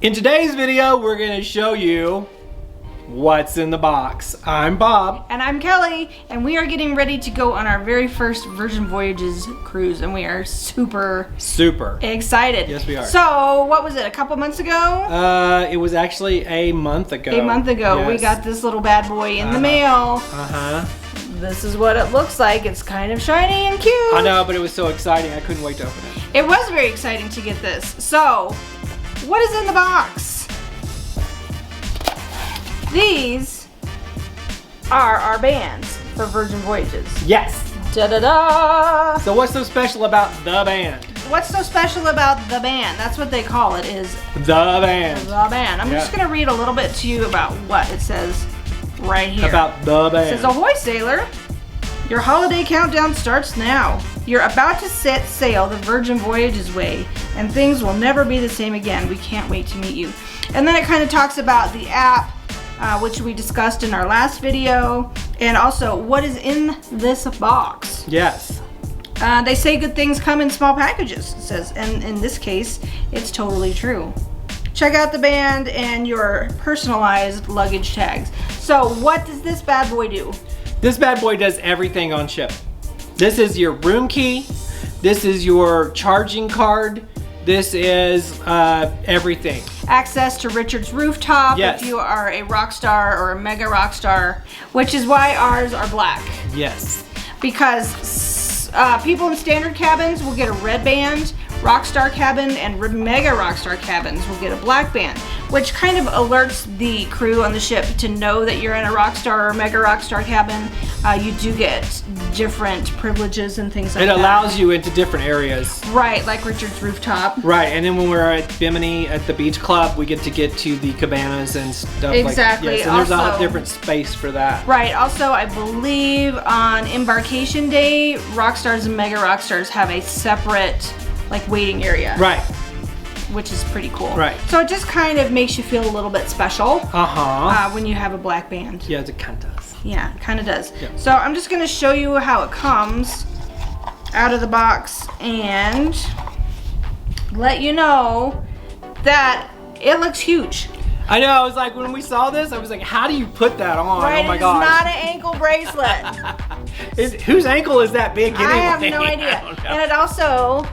In today's video, we're going to show you what's in the box. I'm Bob. And I'm Kelly, and we are getting ready to go on our very first Virgin Voyages cruise, and we are super excited. Yes, we are. So, what was it, a couple months ago? It was actually a month ago. A month ago, yes. We got this little bad boy in the mail. This is what it looks like. It's kind of shiny and cute. I know, but it was so exciting, I couldn't wait to open it. It was very exciting to get this. So, what is in the box? These are our bands for Virgin Voyages. Yes. Da-da-da! So what's so special about the band? What's so special about the band? That's what they call it, is the band. The band. I'm just going to read a little bit to you about what it says right here. About the band. It says, "Ahoy, sailor. Your holiday countdown starts now. You're about to set sail the Virgin Voyages way, and things will never be the same again. We can't wait to meet you." And then it kind of talks about the app, which we discussed in our last video, and also what is in this box. Yes. They say good things come in small packages, it says, and in this case, it's totally true. Check out the band and your personalized luggage tags. So what does this bad boy do? This bad boy does everything on ship. This is your room key. This is your charging card. This is everything. Access to Richard's rooftop, yes. If you are a rock star or a mega rock star, which is why ours are black. Yes. Because people in standard cabins will get a red band, rock star cabin and mega rock star cabins will get a black band, which kind of alerts the crew on the ship to know that you're in a rock star or mega rock star cabin. You do get different privileges and things like that. It allows you into different areas. Right, like Richard's rooftop. Right, and then when we're at Bimini at the beach club, we get to the cabanas and stuff exactly. Like that. Yes, and there's a different space for that. Right, also I believe on embarkation day, rock stars and mega rock stars have a separate waiting area. Right. Which is pretty cool. Right. So it just kind of makes you feel a little bit special. When you have a black band. Yeah, it kind of does. Yeah, it kind of does. Yeah. So I'm just going to show you how it comes out of the box and let you know that it looks huge. I know, I was like, when we saw this, I was like, how do you put that on? Right, oh my gosh. It's not an ankle bracelet. Whose ankle is that big anyway? I have no idea. And it also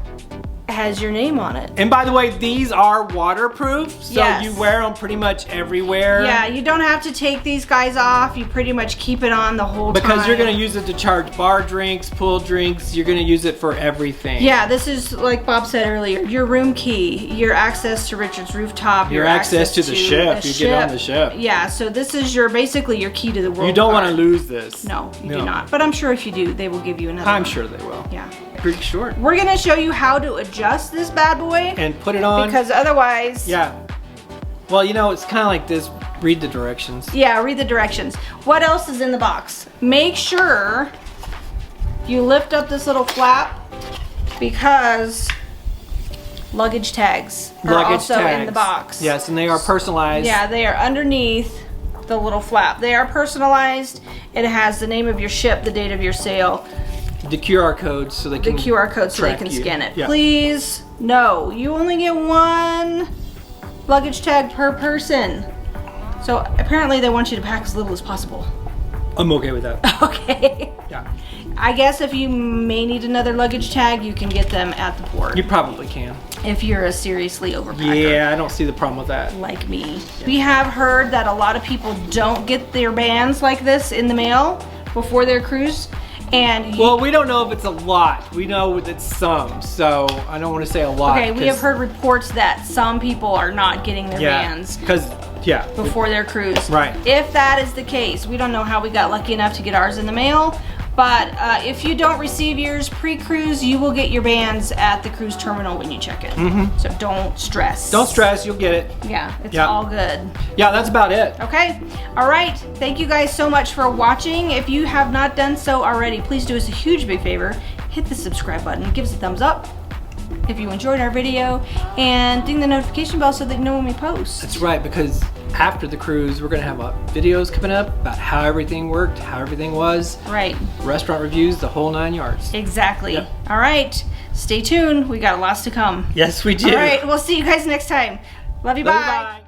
has your name on it. And by the way, these are waterproof, so yes. You wear them pretty much everywhere. Yeah, you don't have to take these guys off. You pretty much keep it on the whole time. Because you're going to use it to charge bar drinks, pool drinks. You're going to use it for everything. Yeah, this is, like Bob said earlier, your room key, your access to Richard's rooftop, your access to the ship. You get on the ship. Yeah, so this is basically your key to the world. You don't want to lose this. No, you do not. But I'm sure if you do, they will give you another I'm one. sure they will. Yeah. Pretty short. We're going to show you how to adjust this bad boy. And put it on. Because otherwise... Yeah. Well, it's kind of like this. Read the directions. Yeah, read the directions. What else is in the box? Make sure you lift up this little flap because luggage tags are also in the box. Yes, and they are personalized. Yeah, they are underneath the little flap. They are personalized. It has the name of your ship, the date of your sail. The QR code so they can scan it. Yeah. Please, no, you only get one luggage tag per person. So apparently they want you to pack as little as possible. I'm okay with that. Okay. Yeah. I guess if you may need another luggage tag, you can get them at the port. You probably can. If you're a seriously overpacker. Yeah, I don't see the problem with that. Like me. Yeah. We have heard that a lot of people don't get their bands like this in the mail before their cruise. Well, we don't know if it's a lot. We know it's some, so I don't want to say a lot. Okay, we have heard reports that some people are not getting their bands before their cruise. Right. If that is the case, we don't know how we got lucky enough to get ours in the mail, but if you don't receive yours pre-cruise, you will get your bands at the cruise terminal when you check in. Mm-hmm. So don't stress. Don't stress, you'll get it. Yeah, it's all good. Yeah, that's about it. Okay, all right. Thank you guys so much for watching. If you have not done so already, please do us a huge big favor. Hit the subscribe button, give us a thumbs up if you enjoyed our video, and ding the notification bell so that you know when we post. That's right, because after the cruise, we're going to have videos coming up about how everything worked, how everything was. Right. Restaurant reviews, the whole 9 yards. Exactly. Yep. All right. Stay tuned. We got lots to come. Yes, we do. All right. We'll see you guys next time. Love you, Love you, bye. bye.